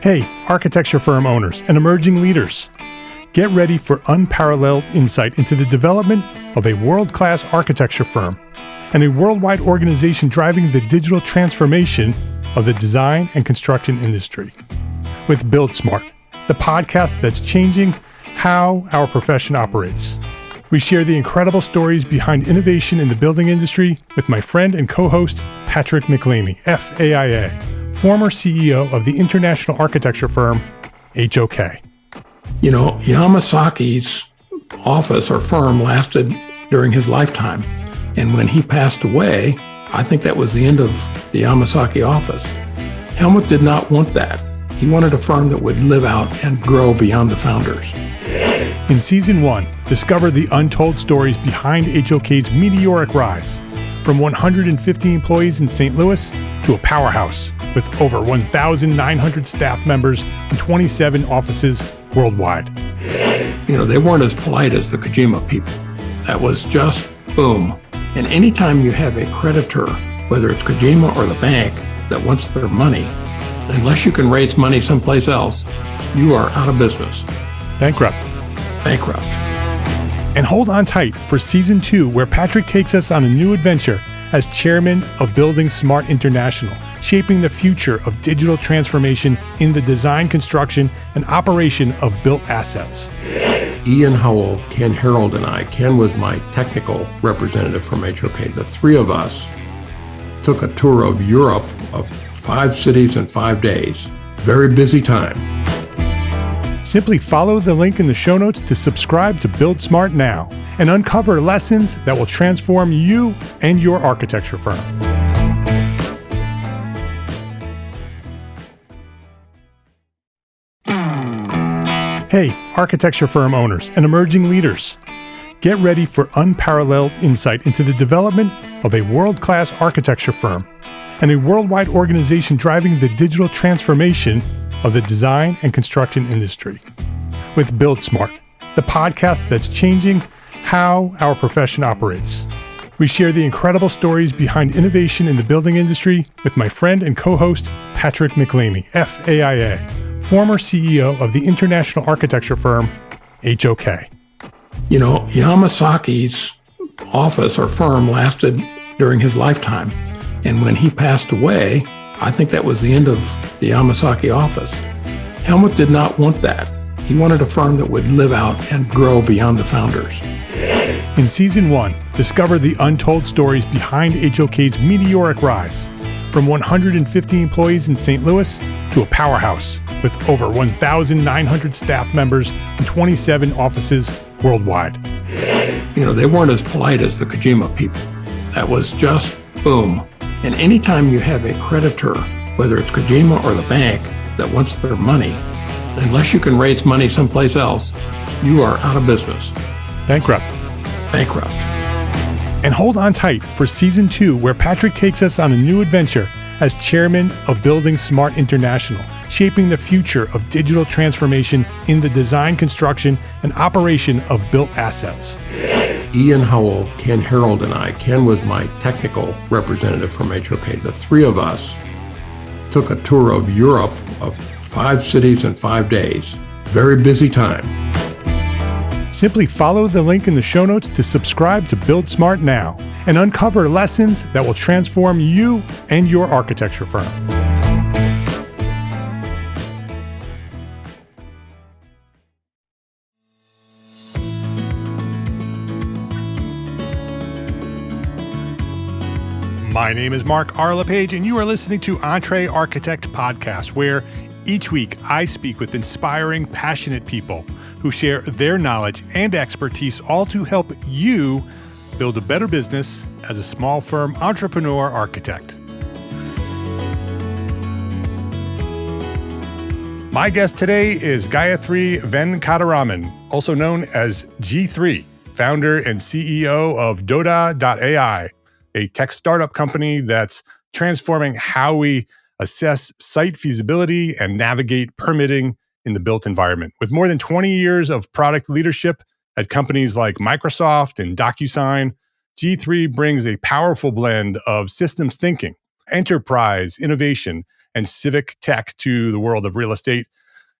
Hey, architecture firm owners and emerging leaders. Get ready for unparalleled insight into the development of a world-class architecture firm and a worldwide organization driving the digital transformation of the design and construction industry. With Build Smart, the podcast that's changing how our profession operates. We share the incredible stories behind innovation in the building industry with my friend and co-host, Patrick McLeamy, FAIA, former CEO of the international architecture firm, HOK. You know, Yamasaki's office or firm lasted during his lifetime. And when he passed away, I think that was the end of the Yamasaki office. Helmut did not want that. He wanted a firm that would live out and grow beyond the founders. In Season 1, discover the untold stories behind HOK's meteoric rise, from 150 employees in St. Louis to a powerhouse with over 1,900 staff members and 27 offices worldwide. You know, they weren't as polite as the Kojima people. That was just boom. And anytime you have a creditor, whether it's Kojima or the bank, that wants their money, unless you can raise money someplace else, you are out of business. Bankrupt. And hold on tight for Season 2, where Patrick takes us on a new adventure as chairman of Building Smart International, shaping the future of digital transformation in the design, construction, and operation of built assets. Ian Howell, Ken Harold, and I, Ken was my technical representative from HOK. The three of us took a tour of Europe of 5 cities in 5 days. Very busy time. Simply follow the link in the show notes to subscribe to Build Smart now and uncover lessons that will transform you and your architecture firm. Hey, architecture firm owners and emerging leaders. Get ready for unparalleled insight into the development of a world-class architecture firm and a worldwide organization driving the digital transformation of the design and construction industry. With Build Smart, the podcast that's changing how our profession operates. We share the incredible stories behind innovation in the building industry with my friend and co-host, Patrick McLeamy, FAIA, former CEO of the international architecture firm, HOK. You know, Yamasaki's office or firm lasted during his lifetime. And when he passed away, I think that was the end of the Yamasaki office. Helmut did not want that. He wanted a firm that would live out and grow beyond the founders. In Season 1, discover the untold stories behind HOK's meteoric rise, from 150 employees in St. Louis to a powerhouse with over 1,900 staff members and 27 offices worldwide. You know, they weren't as polite as the Kojima people. That was just boom. And anytime you have a creditor, whether it's Kojima or the bank, that wants their money, unless you can raise money someplace else, you are out of business. Bankrupt. And hold on tight for Season 2, where Patrick takes us on a new adventure as chairman of Building Smart International, shaping the future of digital transformation in the design, construction, and operation of built assets. Ian Howell, Ken Harold, and I, Ken was my technical representative from HOK. The three of us took a tour of Europe of 5 cities in 5 days. Very busy time. Simply follow the link in the show notes to subscribe to Build Smart now and uncover lessons that will transform you and your architecture firm. My name is Mark R. LePage, and you are listening to Entre Architect Podcast, where each week I speak with inspiring, passionate people who share their knowledge and expertise, all to help you build a better business as a small firm entrepreneur architect. My guest today is Gayathri Venkataraman, also known as G3, founder and CEO of dodda.ai, a tech startup company that's transforming how we assess site feasibility and navigate permitting in the built environment. With more than 20 years of product leadership at companies like Microsoft and DocuSign, G3 brings a powerful blend of systems thinking, enterprise innovation, and civic tech to the world of real estate.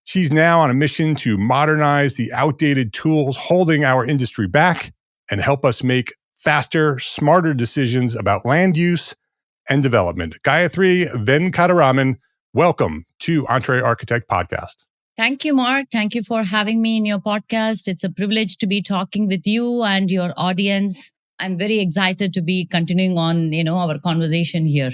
She's now on a mission to modernize the outdated tools holding our industry back and help us make faster, smarter decisions about land use and development. Gayathri Venkataraman, welcome to Entree Architect Podcast. Thank you, Mark. Thank you for having me in your podcast. It's a privilege to be talking with you and your audience. I'm very excited to be continuing on, our conversation here.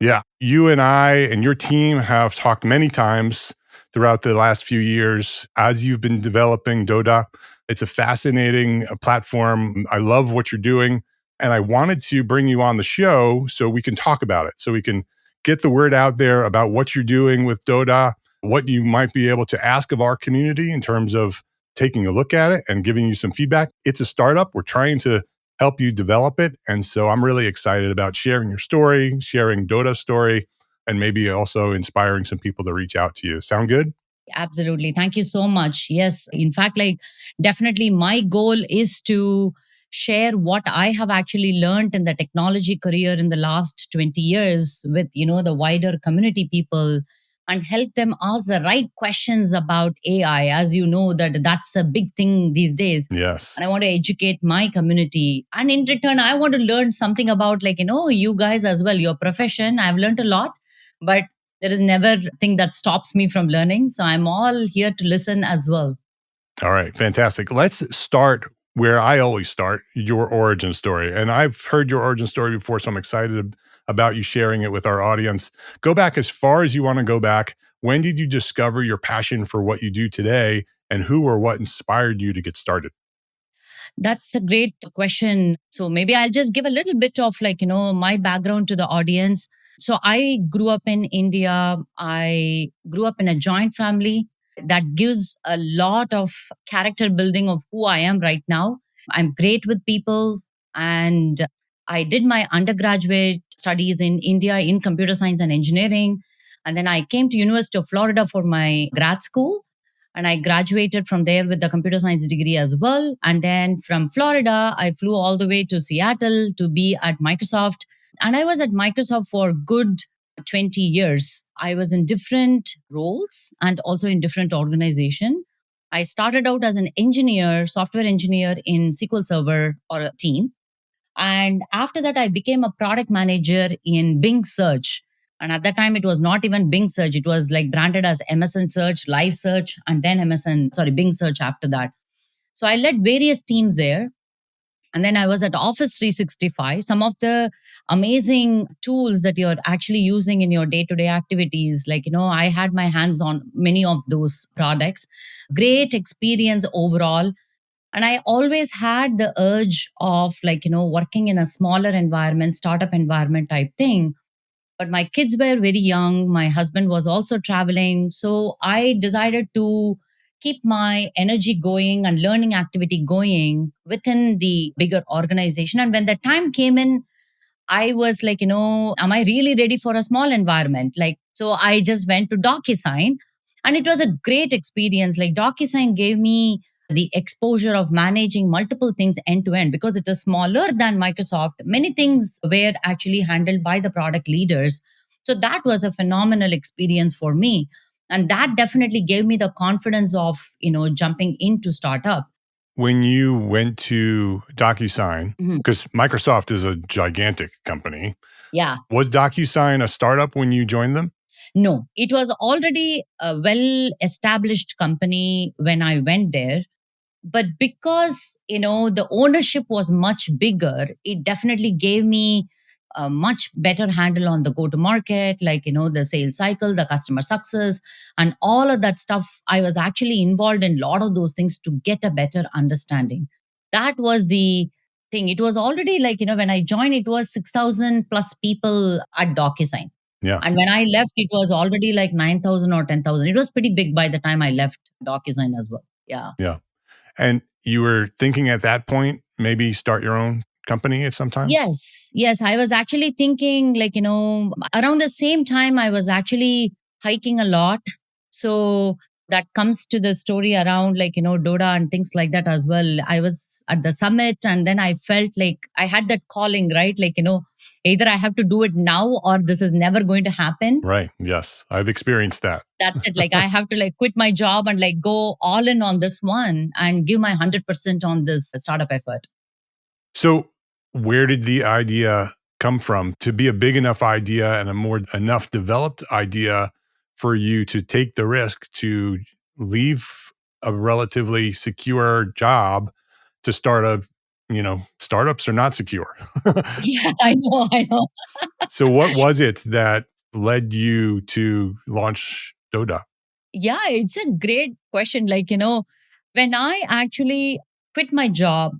Yeah, you and I and your team have talked many times throughout the last few years as you've been developing Dodda. It's a fascinating platform. I love what you're doing. And I wanted to bring you on the show so we can talk about it, so we can get the word out there about what you're doing with Dodda, what you might be able to ask of our community in terms of taking a look at it and giving you some feedback. It's a startup. We're trying to help you develop it. And so I'm really excited about sharing your story, sharing Dodda's story, and maybe also inspiring some people to reach out to you. Sound good? Absolutely. Thank you so much. Yes. In fact, definitely my goal is to share what I have actually learned in the technology career in the last 20 years with, the wider community people and help them ask the right questions about AI. As you know, that's a big thing these days. Yes. And I want to educate my community. And in return, I want to learn something about you guys as well, your profession. I've learned a lot, but there is never a thing that stops me from learning. So I'm all here to listen as well. All right, fantastic. Let's start where I always start, your origin story. And I've heard your origin story before, so I'm excited about you sharing it with our audience. Go back as far as you want to go back. When did you discover your passion for what you do today, and who or what inspired you to get started? That's a great question. So maybe I'll just give a little bit of my background to the audience. So I grew up in India. I grew up in a joint family that gives a lot of character building of who I am right now. I'm great with people, and I did my undergraduate studies in India in computer science and engineering. And then I came to University of Florida for my grad school. And I graduated from there with the computer science degree as well. And then from Florida, I flew all the way to Seattle to be at Microsoft. And I was at Microsoft for good 20 years. I was in different roles and also in different organizations. I started out as an engineer, software engineer in SQL Server or a team. And after that, I became a product manager in Bing Search. And at that time, it was not even Bing Search. It was branded as MSN Search, Live Search, and then Bing Search after that. So I led various teams there. And then I was at Office 365. Some of the amazing tools that you're actually using in your day-to-day activities, I had my hands on many of those products. Great experience overall. And I always had the urge of working in a smaller environment, startup environment type thing. But my kids were very young. My husband was also traveling. So I decided to keep my energy going and learning activity going within the bigger organization. And when the time came in, I was am I really ready for a small environment? So I just went to DocuSign, and it was a great experience. DocuSign gave me the exposure of managing multiple things end to end because it is smaller than Microsoft. Many things were actually handled by the product leaders. So that was a phenomenal experience for me. And that definitely gave me the confidence of, jumping into startup. When you went to DocuSign, because Microsoft is a gigantic company. Yeah. Was DocuSign a startup when you joined them? No, it was already a well-established company when I went there. But because, the ownership was much bigger, it definitely gave me a much better handle on the go-to-market, the sales cycle, the customer success, and all of that stuff. I was actually involved in a lot of those things to get a better understanding. That was the thing. It was already when I joined, it was 6,000 plus people at DocuSign. Yeah. And when I left, it was already 9,000 or 10,000. It was pretty big by the time I left DocuSign as well. Yeah. Yeah. And you were thinking at that point, maybe start your own company at some time? Yes. I was actually thinking around the same time I was actually hiking a lot. So that comes to the story around Dodda and things like that as well. I was at the summit. And then I felt like I had that calling, right? Like, either I have to do it now or this is never going to happen. Right. Yes. I've experienced that. That's it. Like I have to like quit my job and like go all in on this one and give my 100% on this startup effort. So where did the idea come from to be a big enough idea and a more enough developed idea for you to take the risk to leave a relatively secure job to start startups are not secure. Yeah, I know. So what was it that led you to launch Dodda? Yeah, it's a great question. Like, when I actually quit my job,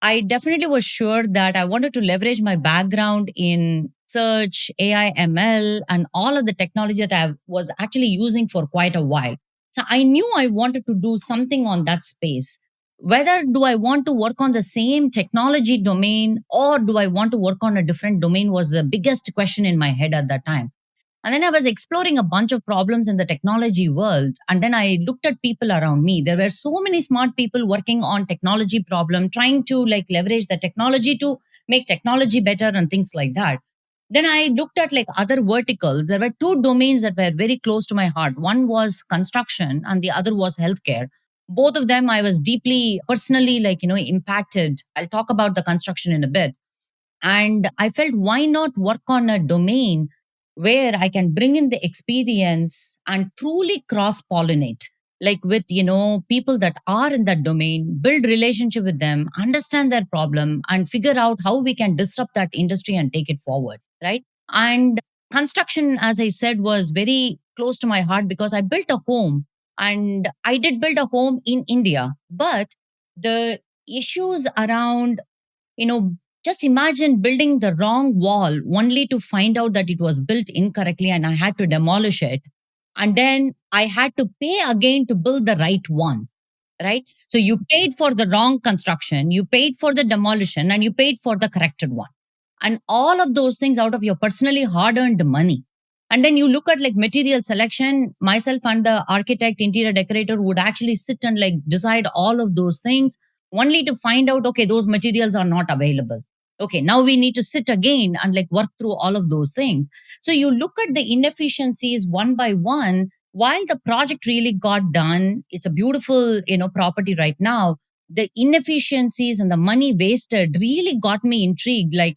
I definitely was sure that I wanted to leverage my background in search, AI, ML, and all of the technology that I was actually using for quite a while. So I knew I wanted to do something on that space. Whether do I want to work on the same technology domain or do I want to work on a different domain was the biggest question in my head at that time. And then I was exploring a bunch of problems in the technology world. And then I looked at people around me. There were so many smart people working on technology problem, trying to like leverage the technology to make technology better and things like that. Then I looked at like other verticals. There were two domains that were very close to my heart. One was construction and the other was healthcare. Both of them I was deeply personally impacted. I'll talk about the construction in a bit. And I felt, why not work on a domain where I can bring in the experience and truly cross pollinate, like with, people that are in that domain, build relationship with them, understand their problem and figure out how we can disrupt that industry and take it forward. Right. And construction, as I said, was very close to my heart because I built a home and I did build a home in India, but the issues around, you know, just imagine building the wrong wall only to find out that it was built incorrectly and I had to demolish it. And then I had to pay again to build the right one, right? So you paid for the wrong construction, you paid for the demolition, and you paid for the corrected one. And all of those things out of your personally hard earned money. And then you look at like material selection, myself and the architect, interior decorator would actually sit and like decide all of those things only to find out, okay, those materials are not available. Okay, now we need to sit again and like work through all of those things. So you look at the inefficiencies one by one while the project really got done. It's a beautiful, property right now. The inefficiencies and the money wasted really got me intrigued. Like,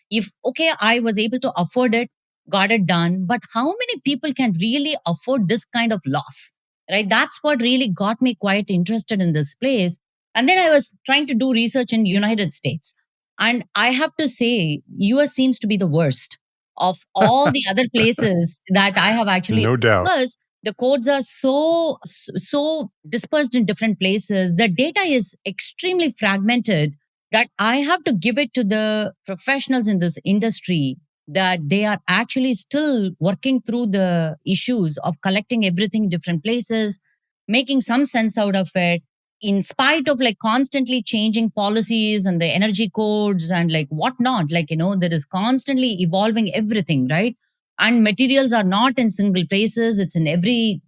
if, okay, I was able to afford it, got it done, but how many people can really afford this kind of loss? Right? That's what really got me quite interested in this place. And then I was trying to do research in United States. And I have to say, US seems to be the worst of all the other places that I have actually. No doubt. Because the codes are so dispersed in different places. The data is extremely fragmented that I have to give it to the professionals in this industry that they are actually still working through the issues of collecting everything in different places, making some sense out of it, in spite of like constantly changing policies and the energy codes and like whatnot. Like, there is constantly evolving everything, right? And materials are not in single places. It's in every,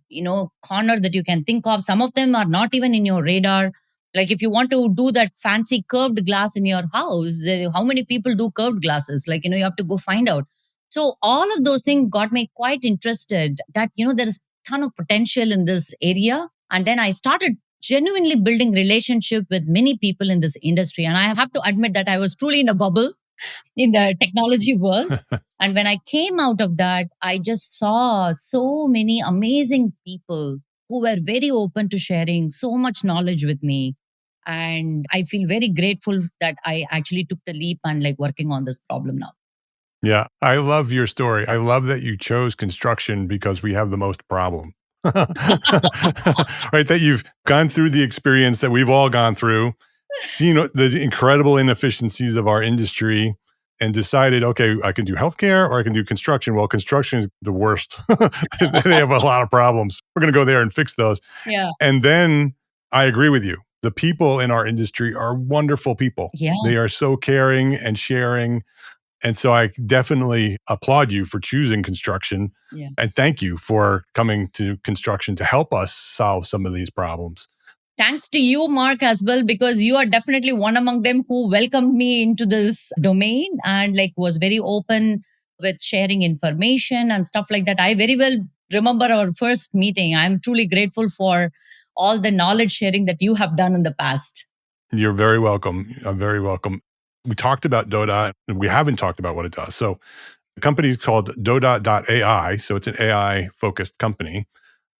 corner that you can think of. Some of them are not even in your radar. Like if you want to do that fancy curved glass in your house, how many people do curved glasses? Like, you have to go find out. So all of those things got me quite interested that, there is a ton of potential in this area. And then I started genuinely building relationship with many people in this industry. And I have to admit that I was truly in a bubble in the technology world. And when I came out of that, I just saw so many amazing people who were very open to sharing so much knowledge with me. And I feel very grateful that I actually took the leap and like working on this problem now. Yeah, I love your story. I love that you chose construction because we have the most problem. Right, that you've gone through the experience that we've all gone through, seen the incredible inefficiencies of our industry, and decided, okay, I can do healthcare or I can do construction. Well, construction is the worst. They have a lot of problems. We're going to go there and fix those. Yeah. And then I agree with you. The people in our industry are wonderful people. Yeah. They are so caring and sharing. And so I definitely applaud you for choosing construction. Yeah. And thank you for coming to construction to help us solve some of these problems. Thanks to you, Mark, as well, because you are definitely one among them who welcomed me into this domain and like was very open with sharing information and stuff like that. I very well remember our first meeting. I'm truly grateful for all the knowledge sharing that you have done in the past. You're very welcome. I'm very welcome. We talked about Doda, and we haven't talked about what it does. So the company is called dodda.ai. So it's an AI focused company.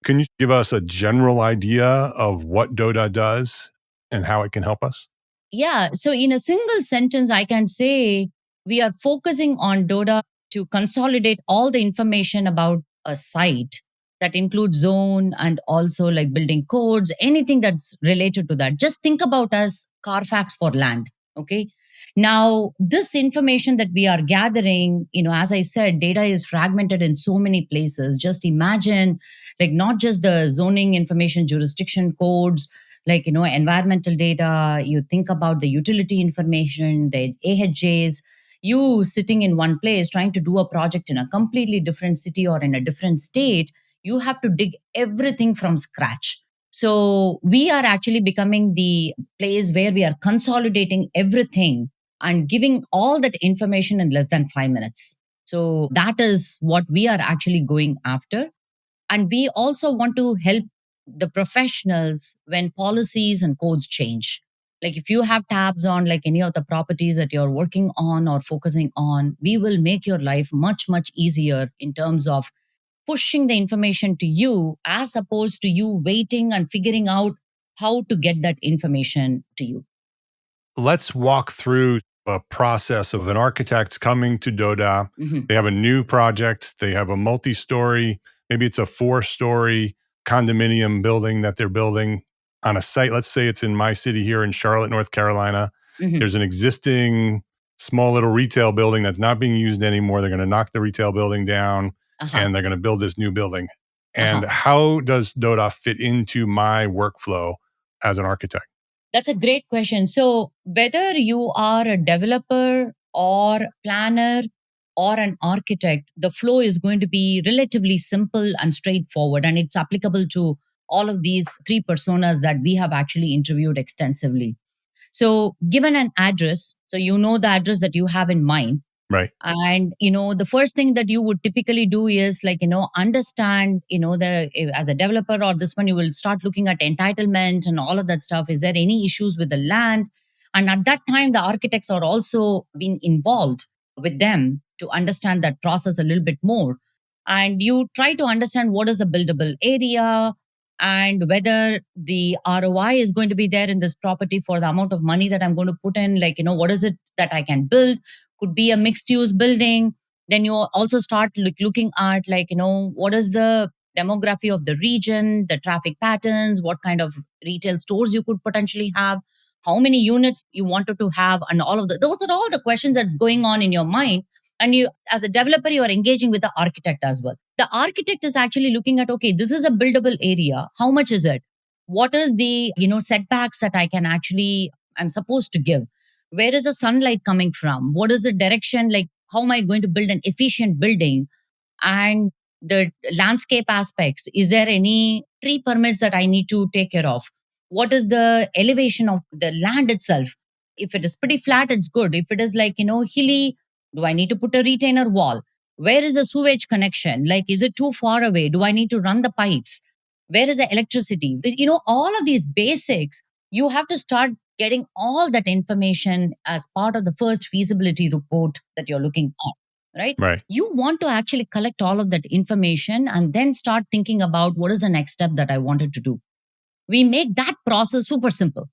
Can you give us a general idea of what Doda does and how it can help us? Yeah. So, in a single sentence, I can say we are focusing on Doda to consolidate all the information about a site that includes zone and also like building codes, anything that's related to that. Just think about us Carfax for land. Okay. Now, this information that we are gathering, as I said, data is fragmented in so many places. Just imagine, like, not just the zoning information, jurisdiction codes, like environmental data, you think about the utility information, the ahjs, you sitting in one place trying to do a project in a completely different city or in a different state, you have to dig everything from scratch. So we are actually becoming the place where we are consolidating everything and giving all that information in less than 5 minutes. So that is what we are actually going after. And we also want to help the professionals when policies and codes change. Like if you have tabs on like any of the properties that you're working on or focusing on, we will make your life much, much easier in terms of pushing the information to you as opposed to you waiting and figuring out how to get that information to you. Let's walk through a process of an architect coming to Doda. Mhm. They have a new project. They have a multi-story, maybe it's a 4-story condominium building that they're building on a site. Let's say it's in my city here in Charlotte, North Carolina. Mhm. There's an existing small little retail building that's not being used anymore. They're going to knock the retail building down Uh-huh. and they're going to build this new building. And Uh-huh. how does Doda fit into my workflow as an architect? That's a great question. So, whether you are a developer or planner or an architect, the flow is going to be relatively simple and straightforward. And it's applicable to all of these three personas that we have actually interviewed extensively. So, given an address, so you know the address that you have in mind, Right. and the first thing that you would typically do is like understand as a developer or this one, you will start looking at entitlement and all of that stuff. Is there any issues with the land? And at that time the architects are also being involved with them to understand that process a little bit more, and you try to understand what is the buildable area and whether the ROI is going to be there in this property for the amount of money that I'm going to put in. Like what is it that I can build? Could be a mixed use building. Then you also start looking at like what is the demography of the region, the traffic patterns, what kind of retail stores you could potentially have, how many units you wanted to have, and all of those are all the questions that's going on in your mind. And you, as a developer, you are engaging with the architect as well. The architect is actually looking at, okay, this is a buildable area, how much is it, what is the setbacks that I can actually, I'm supposed to give, where is the sunlight coming from, what is the direction, like how am I going to build an efficient building, and the landscape aspects, is there any tree permits that I need to take care of, what is the elevation of the land itself, if it is pretty flat it's good, if it is like hilly, do I need to put a retainer wall, where is the sewage connection, like is it too far away, do I need to run the pipes, where is the electricity, all of these basics. You have to start getting all that information as part of the first feasibility report that you're looking at, right? Right. You want to actually collect all of that information and then start thinking about what is the next step that I wanted to do. We make that process super simple.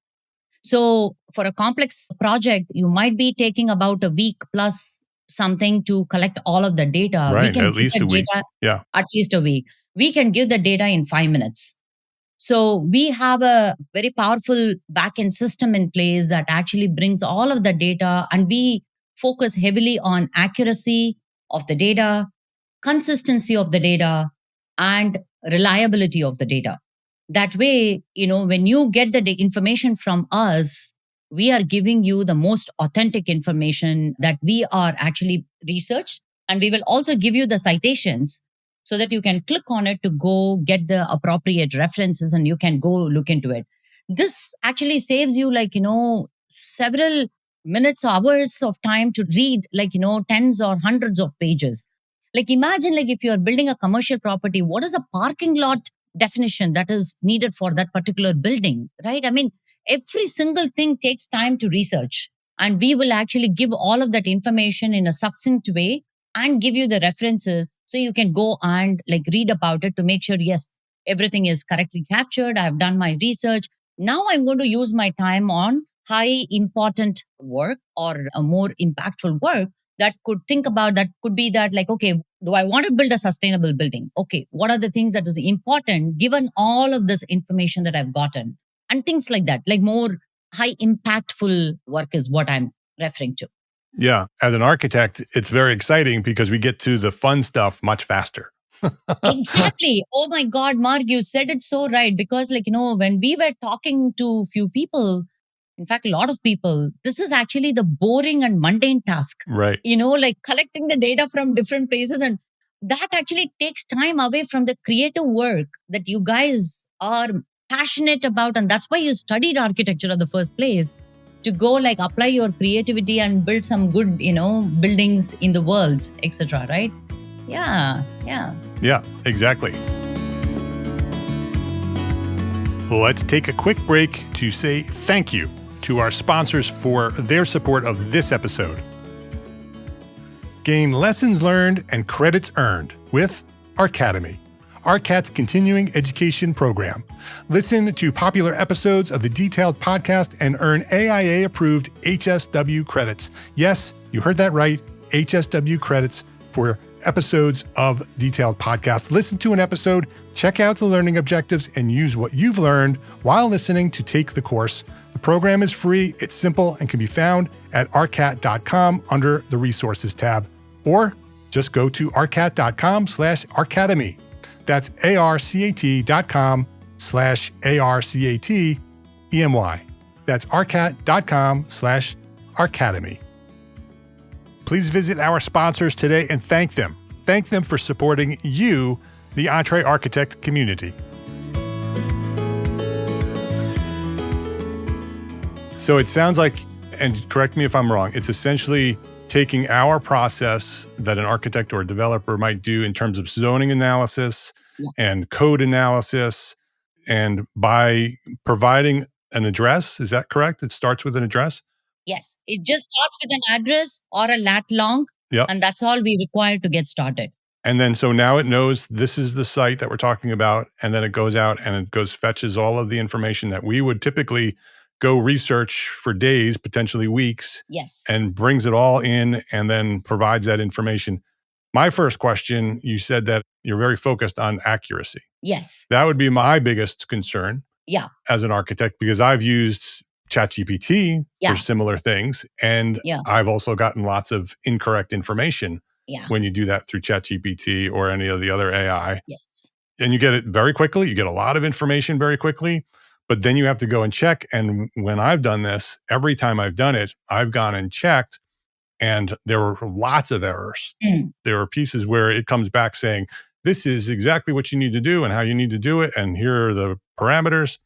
So for a complex project, you might be taking about a week plus something to collect all of the data. We Right. can At give least the a week. data Yeah. at least a week. We can give the data in 5 minutes. So we have a very powerful backend system in place that actually brings all of the data, and we focus heavily on accuracy of the data, consistency of the data, and reliability of the data. That way, when you get the information from us, we are giving you the most authentic information that we are actually researched, and we will also give you the citations so that you can click on it to go get the appropriate references and you can go look into it. This actually saves you several minutes, hours of time to read tens or hundreds of pages. Like imagine if you're building a commercial property, what is the parking lot definition that is needed for that particular building, right? I mean, every single thing takes time to research, and we will actually give all of that information in a succinct way and give you the references so you can go and read about it to make sure, yes, everything is correctly captured. I've done my research. Now I'm going to use my time on high important work or a more impactful work that could think about that could be that okay, do I want to build a sustainable building? Okay, what are the things that is important given all of this information that I've gotten? And things like that, like more high impactful work is what I'm referring to. Yeah. As an architect, it's very exciting because we get to the fun stuff much faster. Exactly. Oh my God, Mark, you said it so right. Because when we were talking to few people, in fact, a lot of people, this is actually the boring and mundane task. Right. Collecting the data from different places. And that actually takes time away from the creative work that you guys are passionate about. And that's why you studied architecture in the first place, to go apply your creativity and build some good, buildings in the world, etc. Right? Yeah. Yeah, exactly. Let's take a quick break to say thank you to our sponsors for their support of this episode. Gain lessons learned and credits earned with Arcademy, ARCAT's continuing education program. Listen to popular episodes of the Detailed podcast and earn AIA-approved HSW credits. Yes, you heard that right, HSW credits for episodes of Detailed podcast. Listen to an episode, check out the learning objectives, and use what you've learned while listening to take the course. The program is free, it's simple, and can be found at arcat.com under the Resources tab. Or just go to arcat.com/arcademy. That's arcat.com/arcatemy. That's arcat.com/arcademy. Please visit our sponsors today and thank them. Thank them for supporting you, the EntreArchitect community. So it sounds like, and correct me if I'm wrong, it's essentially taking our process that an architect or a developer might do in terms of zoning analysis and code analysis, and by providing an address, is that correct? It starts with an address? Yes, it just starts with an address or a lat long, and that's all we require to get started. And then so now it knows this is the site that we're talking about, and then it goes out and it goes fetches all of the information that we would typically go research for days, potentially weeks, and brings it all in and then provides that information. My first question, you said that you're very focused on accuracy. Yes. That would be my biggest concern as an architect, because I've used ChatGPT for similar things. And I've also gotten lots of incorrect information when you do that through ChatGPT or any of the other AI. Yes. And you get it very quickly. You get a lot of information very quickly, but then you have to go and check. And when I've done this, every time I've done it, I've gone and checked, and there were lots of errors. There were pieces where it comes back saying, this is exactly what you need to do and how you need to do it. And here are the parameters.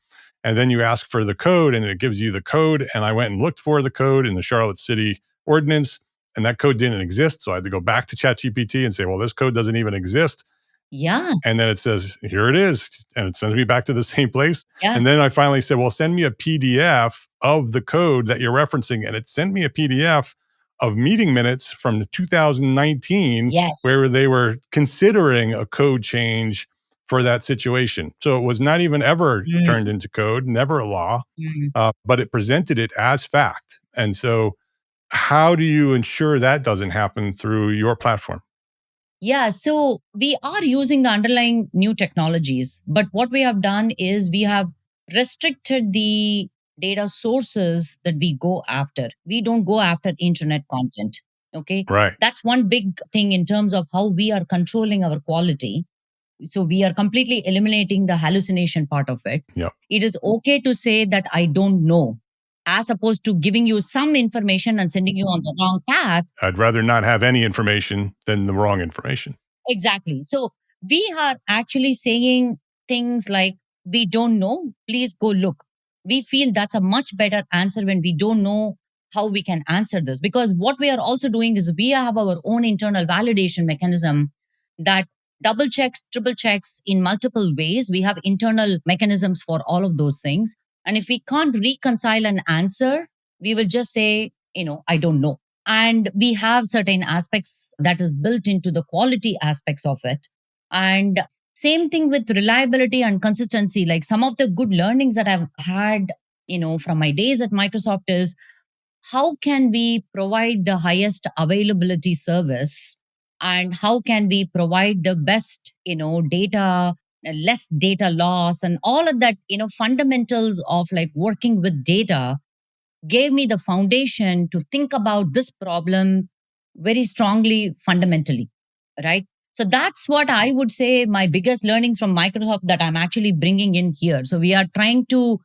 And then you ask for the code and it gives you the code. And I went and looked for the code in the Charlotte City ordinance, and that code didn't exist. So I had to go back to ChatGPT and say, well, this code doesn't even exist. Yeah. And then it says, here it is. And it sends me back to the same place. Yeah. And then I finally said, well, send me a PDF of the code that you're referencing. And it sent me a PDF of meeting minutes from 2019, where they were considering a code change for that situation. So it was not even ever turned into code, never a law, but it presented it as fact. And so how do you ensure that doesn't happen through your platform? Yeah, so we are using the underlying new technologies, but what we have done is we have restricted the data sources that we go after. We don't go after internet content. Okay. Right. That's one big thing in terms of how we are controlling our quality. So we are completely eliminating the hallucination part of it. Yep. It is okay to say that I don't know, as opposed to giving you some information and sending you on the wrong path. I'd rather not have any information than the wrong information. Exactly. So we are actually saying things like, we don't know, please go look. we feel that's a much better answer when we don't know how we can answer this. Because what we are also doing is we have our own internal validation mechanism that double checks, triple checks in multiple ways. We have internal mechanisms for all of those things. And if we can't reconcile an answer, we will just say, I don't know. And we have certain aspects that is built into the quality aspects of it. And same thing with reliability and consistency. Like some of the good learnings that I've had, from my days at Microsoft is how can we provide the highest availability service, and how can we provide the best, data, less data loss, and all of that, fundamentals of like working with data gave me the foundation to think about this problem very strongly fundamentally, right? So that's what I would say my biggest learning from Microsoft that I'm actually bringing in here. So we are trying to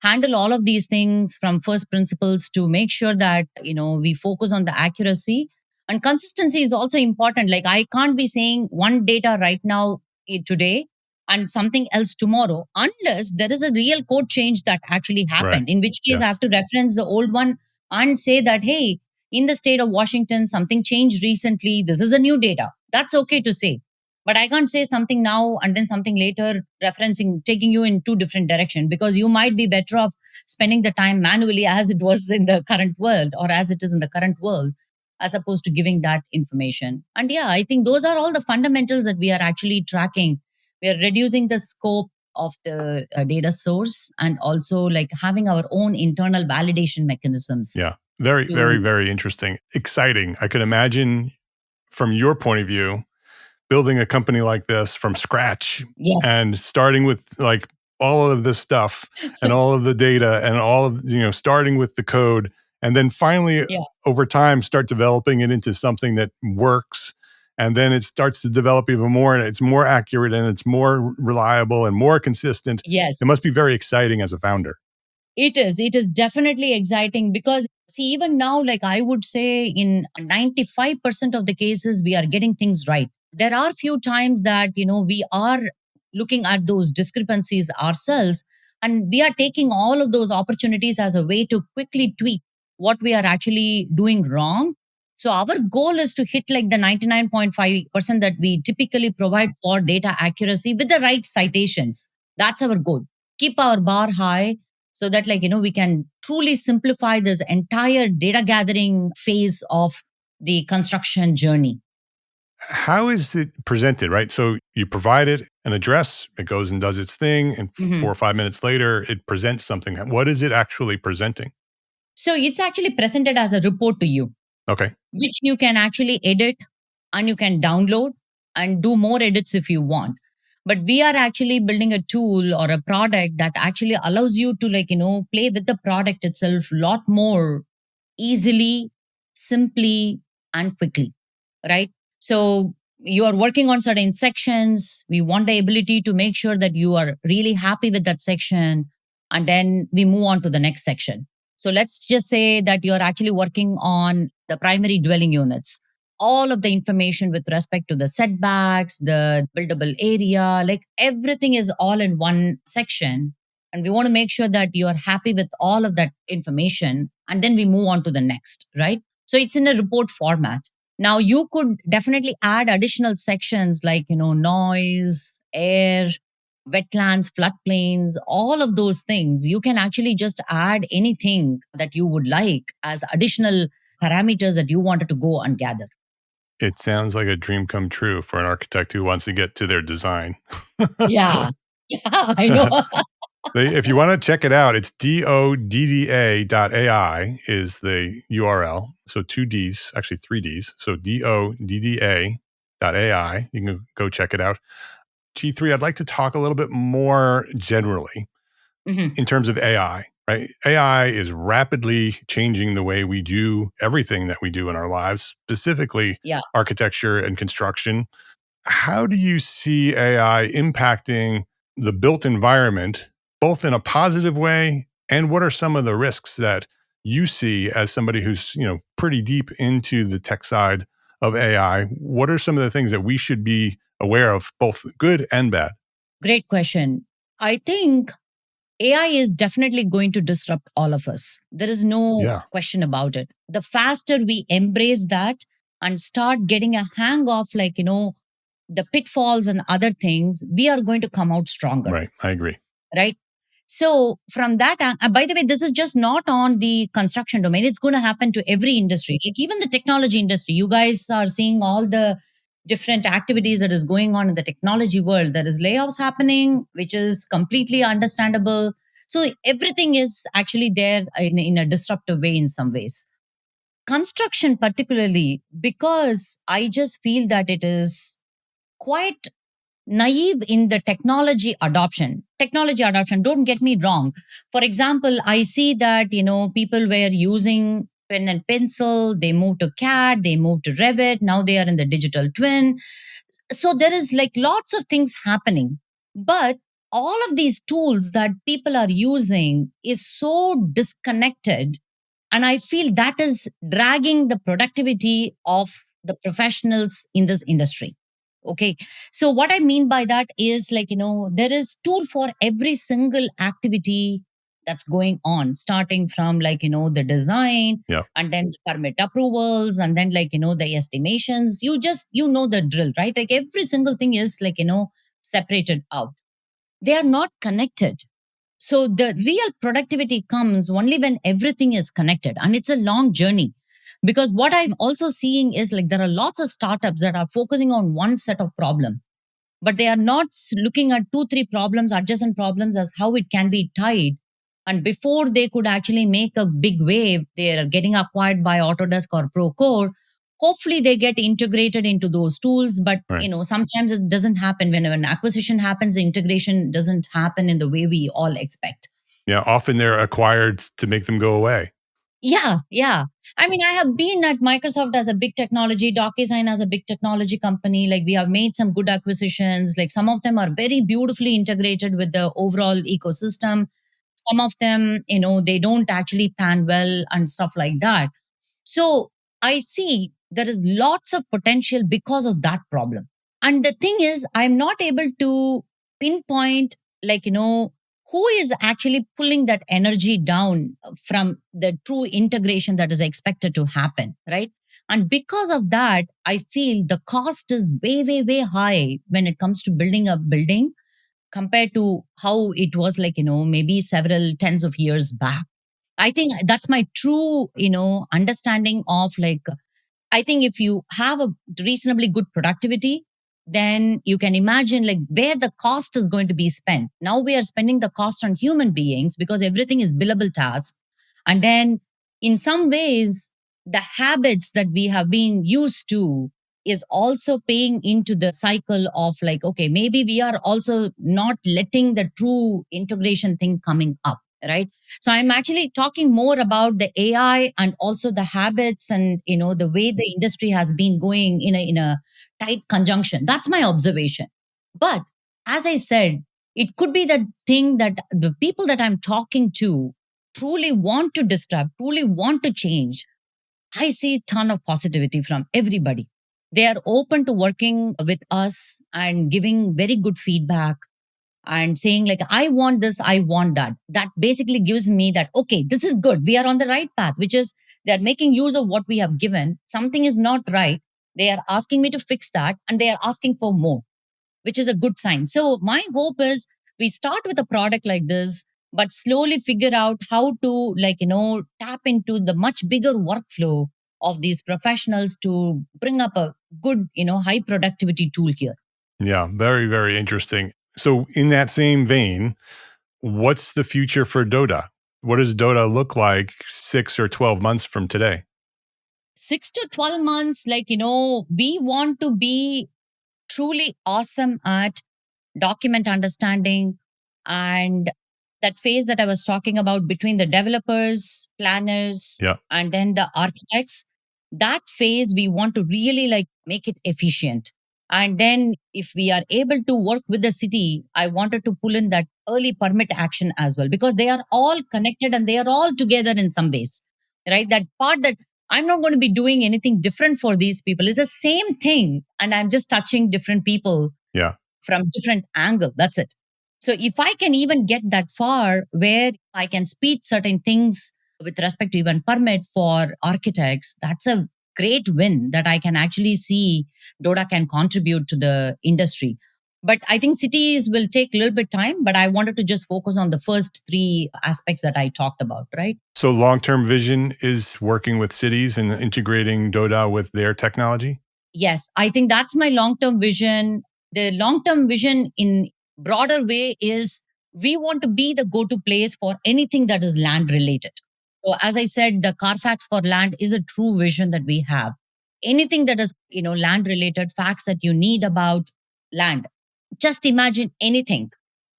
handle all of these things from first principles to make sure that we focus on the accuracy, and consistency is also important. Like I can't be saying one data right now, today, and something else tomorrow, unless there is a real code change that actually happened, Right. in which case I Yes. have to reference the old one and say that, hey, in the state of Washington, something changed recently. This is a new data. That's okay to say. But I can't say something now and then something later, referencing, taking you in two different directions, because you might be better off spending the time manually as it was in the current world, or as it is in the current world, as opposed to giving that information. And yeah, I think those are all the fundamentals that we are actually tracking. We are reducing the scope of the data source, and also like having our own internal validation mechanisms. Yeah. Very, to- very, very interesting. Exciting. I could imagine from your point of view, building a company like this from scratch Yes. and starting with like all of this stuff and all of the data and all of, starting with the code, and then finally Yeah. over time start developing it into something that works. And then it starts to develop even more, and it's more accurate and it's more reliable and more consistent. Yes. It must be very exciting as a founder. It is. It is definitely exciting because, see, even now, like I would say in 95% of the cases, we are getting things right. There are few times that, we are looking at those discrepancies ourselves, and we are taking all of those opportunities as a way to quickly tweak what we are actually doing wrong. So our goal is to hit like the 99.5% that we typically provide for data accuracy with the right citations. That's our goal. Keep our bar high, so that we can truly simplify this entire data gathering phase of the construction journey. How is it presented, right? So you provide it an address, it goes and does its thing, and Mhm. 4 or 5 minutes later, it presents something. What is it actually presenting? So it's actually presented as a report to you, Okay. which you can actually edit, and you can download and do more edits if you want. But we are actually building a tool or a product that actually allows you to play with the product itself a lot more easily, simply, and quickly, right? So you are working on certain sections. We want the ability to make sure that you are really happy with that section, and then we move on to the next section. So let's just say that you're actually working on the primary dwelling units. All of the information with respect to the setbacks, the buildable area, like everything is all in one section. And we want to make sure that you're happy with all of that information. And then we move on to the next, right? So it's in a report format. Now you could definitely add additional sections like, noise, air, wetlands, floodplains, all of those things. You can actually just add anything that you would like as additional parameters that you wanted to go and gather. It sounds like a dream come true for an architect who wants to get to their design. Yeah. Yeah, I know. If you want to check it out, it's dodda.ai is the URL. So 2 Ds, actually 3 Ds. So dodda.ai. You can go check it out. G3, I'd like to talk a little bit more generally Mhm. in terms of AI, right? AI is rapidly changing the way we do everything that we do in our lives, specifically Yeah. architecture and construction. How do you see AI impacting the built environment, both in a positive way, and what are some of the risks that you see as somebody who's, pretty deep into the tech side of AI? What are some of the things that we should be aware of, both good and bad? Great question. I think AI is definitely going to disrupt all of us. There is no question about it. The faster we embrace that and start getting a hang of, the pitfalls and other things, we are going to come out stronger. Right. I agree. Right. So from that, by the way, this is just not on the construction domain. It's going to happen to every industry, like even the technology industry. You guys are seeing all the different activities that is going on in the technology world. There is layoffs happening, which is completely understandable. So everything is actually there in a disruptive way in some ways. Construction, particularly, because I just feel that it is quite naive in the technology adoption. Don't get me wrong. For example, I see that, people were using pen and pencil, they moved to CAD, they moved to Revit, now they are in the digital twin. So there is like lots of things happening. But all of these tools that people are using is so disconnected. And I feel that is dragging the productivity of the professionals in this industry. Okay. So what I mean by that is there is tool for every single activity that's going on, starting from the design and then the permit approvals and then the estimations. You know the drill, right? Like every single thing is separated out. They are not connected. So the real productivity comes only when everything is connected, and it's a long journey. Because what I'm also seeing is there are lots of startups that are focusing on one set of problem, but they are not looking at 2, 3 problems, adjacent problems, as how it can be tied. And before they could actually make a big wave, they are getting acquired by Autodesk or Procore. Hopefully they get integrated into those tools, but sometimes it doesn't happen. When an acquisition happens, the integration doesn't happen in the way we all expect. Yeah, often they're acquired to make them go away. Yeah. I mean, I have been at Microsoft as a big technology, DocuSign as a big technology company. Like we have made some good acquisitions. Like some of them are very beautifully integrated with the overall ecosystem. Some of them, they don't actually pan well and stuff like that. So I see there is lots of potential because of that problem. And the thing is, I'm not able to pinpoint, who is actually pulling that energy down from the true integration that is expected to happen, right? And because of that, I feel the cost is way, way, way high when it comes to building a building compared to how it was maybe several tens of years back. I think that's my true, understanding of I think if you have a reasonably good productivity, then you can imagine where the cost is going to be spent. Now we are spending the cost on human beings because everything is billable tasks. And then in some ways, the habits that we have been used to is also paying into the cycle of okay, maybe we are also not letting the true integration thing coming up. Right. So I'm actually talking more about the AI and also the habits and, the way the industry has been going in a tight conjunction. That's my observation. But as I said, it could be that thing that the people that I'm talking to truly want to disrupt, truly want to change. I see a ton of positivity from everybody. They are open to working with us and giving very good feedback and saying I want this, I want that. That basically gives me that, okay, this is good. We are on the right path, which is they're making use of what we have given. Something is not right. They are asking me to fix that and they are asking for more, which is a good sign. So my hope is we start with a product like this, but slowly figure out how to tap into the much bigger workflow of these professionals to bring up a good, high productivity tool here. Yeah, very, very interesting. So in that same vein, what's the future for Dodda? What does Dodda look like 6 or 12 months from today? 6 to 12 months, we want to be truly awesome at document understanding and that phase that I was talking about between the developers, planners, and then the architects. That phase, we want to really make it efficient. And then if we are able to work with the city, I wanted to pull in that early permit action as well, because they are all connected and they are all together in some ways, right? That part that I'm not going to be doing anything different for these people. It's the same thing. And I'm just touching different people from different angle. That's it. So if I can even get that far where I can speed certain things with respect to even permit for architects, that's a great win that I can actually see DoDa can contribute to the industry. But I think cities will take a little bit time, but I wanted to just focus on the first three aspects that I talked about, right? So long-term vision is working with cities and integrating DoDa with their technology? Yes, I think that's my long-term vision. The long-term vision in broader way is we want to be the go-to place for anything that is land related. So as I said, the Carfax for land is a true vision that we have. Anything that is, land related facts that you need about land. Just imagine anything.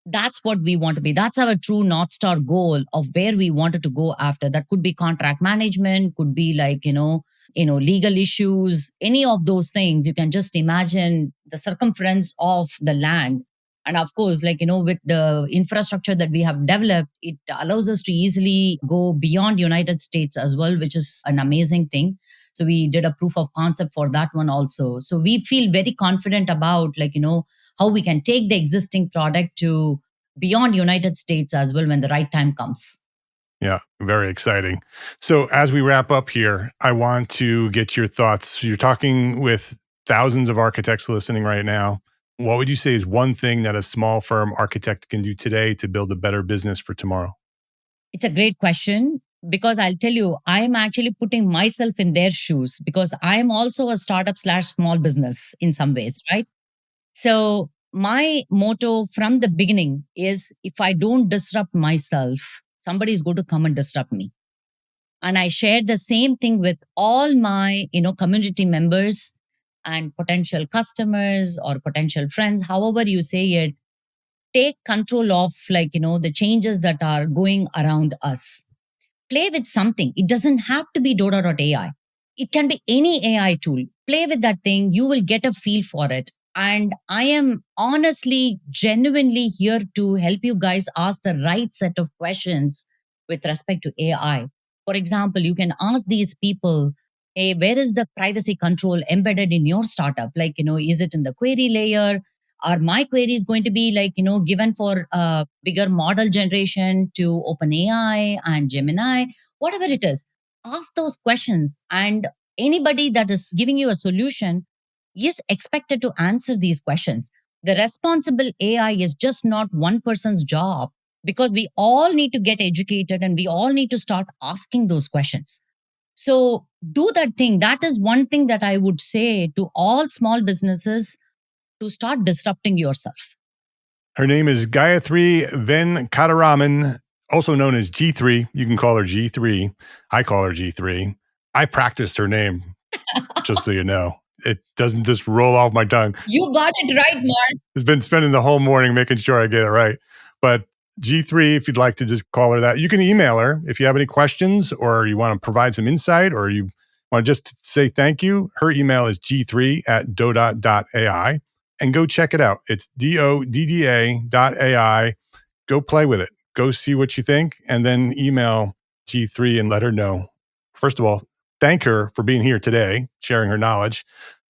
That's what we want to be. That's our true North Star goal of where we wanted to go after. That could be contract management, could be like, legal issues, any of those things. You can just imagine the circumference of the land. And of course, with the infrastructure that we have developed, it allows us to easily go beyond United States as well, which is an amazing thing. So we did a proof of concept for that one also. So we feel very confident about how we can take the existing product to beyond United States as well when the right time comes. Yeah, very exciting. So as we wrap up here, I want to get your thoughts. You're talking with thousands of architects listening right now. What would you say is one thing that a small firm architect can do today to build a better business for tomorrow? It's a great question because I'll tell you, I'm actually putting myself in their shoes because I'm also a startup / small business in some ways, right? So my motto from the beginning is if I don't disrupt myself, somebody is going to come and disrupt me. And I shared the same thing with all my, community members and potential customers or potential friends, however you say it. Take control of the changes that are going around us. Play with something. It doesn't have to be dodda.ai. It can be any AI tool. Play with that thing. You will get a feel for it. And I am honestly, genuinely here to help you guys ask the right set of questions with respect to AI. For example, you can ask these people, hey, where is the privacy control embedded in your startup? Is it in the query layer? Are my queries going to be given for bigger model generation to OpenAI and Gemini? Whatever it is, ask those questions. And anybody that is giving you a solution is expected to answer these questions. The responsible AI is just not one person's job because we all need to get educated and we all need to start asking those questions. So do that thing. That is one thing that I would say to all small businesses to start disrupting yourself. Her name is Gayathri Venkataraman, also known as G3. You can call her G3. I call her G3. I practiced her name, just so you know. It doesn't just roll off my tongue. You got it right, Mark. I've been spending the whole morning making sure I get it right. But G3, if you'd like to just call her that, you can email her if you have any questions or you want to provide some insight or you want to just say thank you. Her email is g3@dodda.ai. And go check it out. It's dodda.ai. Go play with it. Go see what you think, and then email G3 and let her know. First of all, thank her for being here today, sharing her knowledge.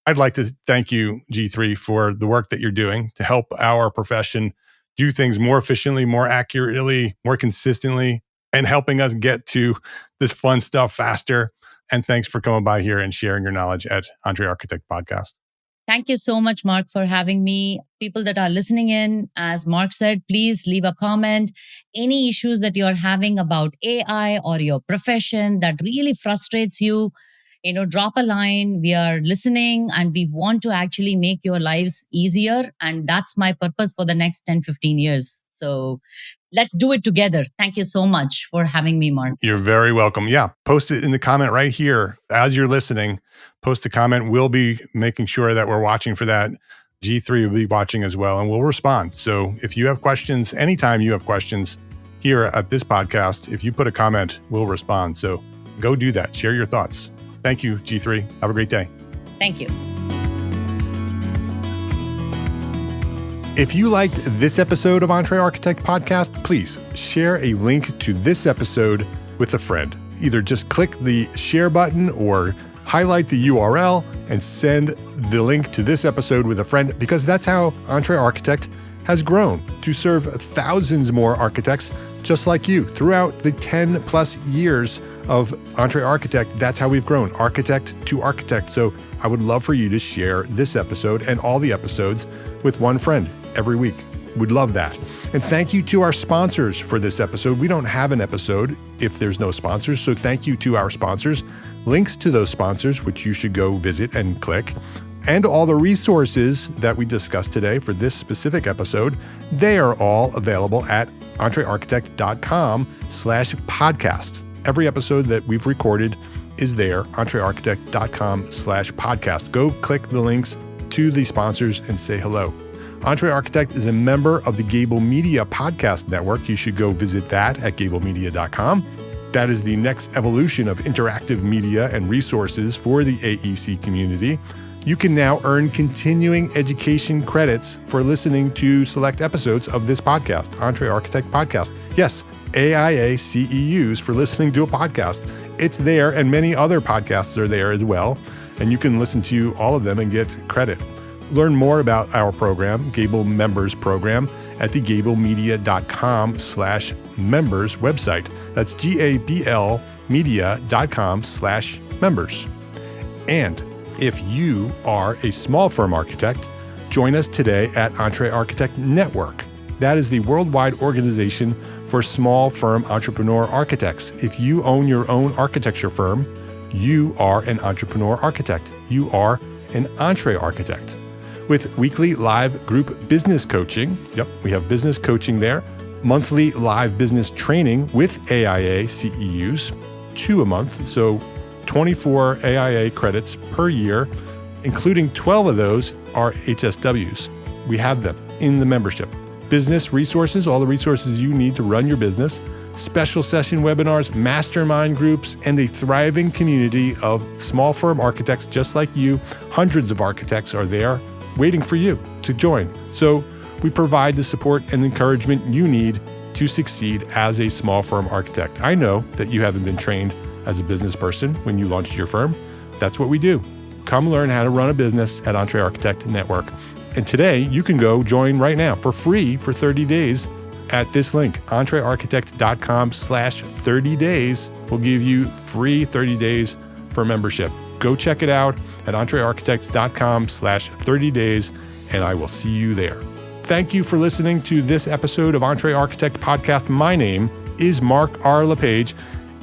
I'd like to thank you, G3, for the work that you're doing to help our profession do things more efficiently, more accurately, more consistently, and helping us get to this fun stuff faster. And thanks for coming by here and sharing your knowledge at Entre Architect Podcast. Thank you so much, Mark, for having me. People that are listening in, as Mark said, please leave a comment. Any issues that you're having about AI or your profession that really frustrates you, drop a line. We are listening and we want to actually make your lives easier. And that's my purpose for the next 10, 15 years. So let's do it together. Thank you so much for having me, Mark. You're very welcome. Yeah, post it in the comment right here. As you're listening, post a comment. We'll be making sure that we're watching for that. G3 will be watching as well, and we'll respond. So if you have questions, anytime you have questions here at this podcast, if you put a comment, we'll respond. So go do that. Share your thoughts. Thank you, G3. Have a great day. Thank you. If you liked this episode of Entre Architect Podcast, please share a link to this episode with a friend. Either just click the share button or highlight the URL and send the link to this episode with a friend, because that's how Entre Architect has grown to serve thousands more architects just like you throughout the 10 plus years of Entre Architect. That's how we've grown, architect to architect. So I would love for you to share this episode and all the episodes with one friend every week. Would love that. And thank you to our sponsors for this episode. We don't have an episode if there's no sponsors. So thank you to our sponsors. Links to those sponsors, which you should go visit and click, and all the resources that we discussed today for this specific episode, they are all available at entrearchitect.com/podcast. Every episode that we've recorded is there, entrearchitect.com/podcast. Go click the links to the sponsors and say hello. Entre Architect is a member of the Gable Media Podcast Network. You should go visit that at gablemedia.com. That is the next evolution of interactive media and resources for the AEC community. You can now earn continuing education credits for listening to select episodes of this podcast, Entre Architect Podcast. Yes, AIA CEUs for listening to a podcast. It's there, and many other podcasts are there as well, and you can listen to all of them and get credit. Learn more about our program, Gable Members Program, at the gablemedia.com/members website. That's GABL media.com/members. And if you are a small firm architect, join us today at Entre Architect Network. That is the worldwide organization for small firm entrepreneur architects. If you own your own architecture firm, you are an entrepreneur architect. You are an Entre Architect. With weekly live group business coaching, we have business coaching there, monthly live business training with AIA CEUs, 2 a month, so 24 AIA credits per year, including 12 of those are HSWs. We have them in the membership. Business resources, all the resources you need to run your business, special session webinars, mastermind groups, and a thriving community of small firm architects just like you. Hundreds of architects are there waiting for you to join. So we provide the support and encouragement you need to succeed as a small firm architect. I know that you haven't been trained as a business person when you launched your firm. That's what we do. Come learn how to run a business at Entre Architect Network. And today you can go join right now for free for 30 days at this link, entrearchitect.com/30 days. We'll give you free 30 days for membership. Go check it out at entrearchitect.com/30 days, and I will see you there. Thank you for listening to this episode of Entre Architect Podcast. My name is Mark R. LePage,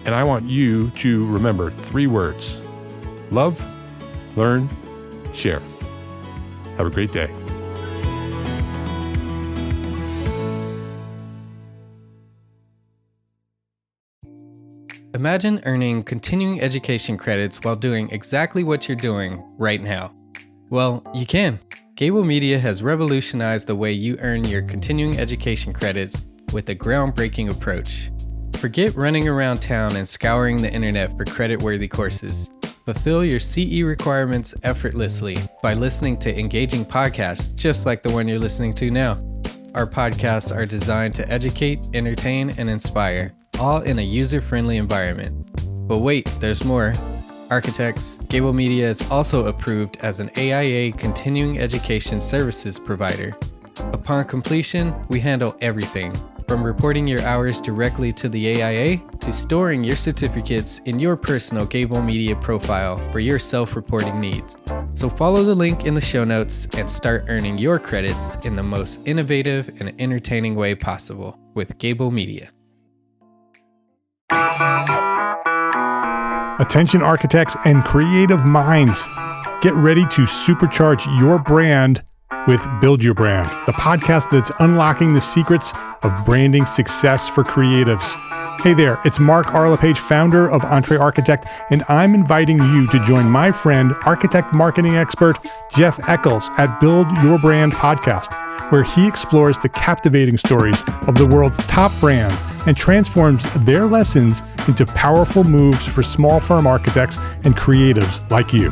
and I want you to remember 3 words: love, learn, share. Have a great day. Imagine earning continuing education credits while doing exactly what you're doing right now. Well, you can. Gable Media has revolutionized the way you earn your continuing education credits with a groundbreaking approach. Forget running around town and scouring the internet for credit-worthy courses. Fulfill your CE requirements effortlessly by listening to engaging podcasts just like the one you're listening to now. Our podcasts are designed to educate, entertain, and inspire, all in a user-friendly environment. But wait, there's more. Architects, Gable Media is also approved as an AIA continuing education services provider. Upon completion, we handle everything, from reporting your hours directly to the AIA to storing your certificates in your personal Gable Media profile for your self-reporting needs. So follow the link in the show notes and start earning your credits in the most innovative and entertaining way possible with Gable Media. Attention architects and creative minds, get ready to supercharge your brand with Build Your Brand, the podcast that's unlocking the secrets of branding success for creatives. Hey there, it's Mark R. LePage, founder of Entre Architect, and I'm inviting you to join my friend, architect marketing expert Jeff Eccles at Build Your Brand podcast, where he explores the captivating stories of the world's top brands and transforms their lessons into powerful moves for small firm architects and creatives like you.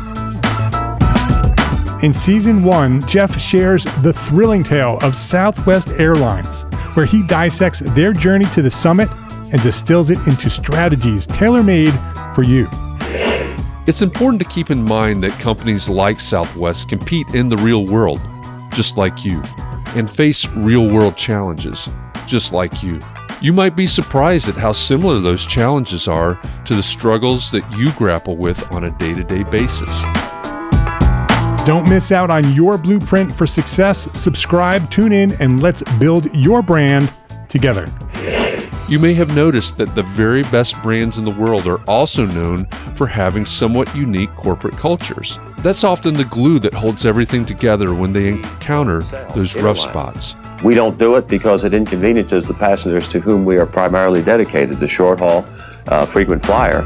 In Season 1, Jeff shares the thrilling tale of Southwest Airlines, where he dissects their journey to the summit and distills it into strategies tailor-made for you. It's important to keep in mind that companies like Southwest compete in the real world, just like you. and face real-world challenges, just like you. You might be surprised at how similar those challenges are to the struggles that you grapple with on a day-to-day basis. Don't miss out on your blueprint for success. Subscribe, tune in, and let's build your brand together. You may have noticed that the very best brands in the world are also known for having somewhat unique corporate cultures. That's often the glue that holds everything together when they encounter those rough spots. We don't do it because it inconveniences the passengers to whom we are primarily dedicated, the short haul, frequent flyer.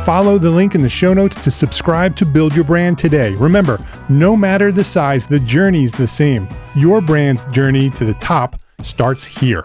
Follow the link in the show notes to subscribe to Build Your Brand today. Remember, no matter the size, the journey's the same. Your brand's journey to the top starts here.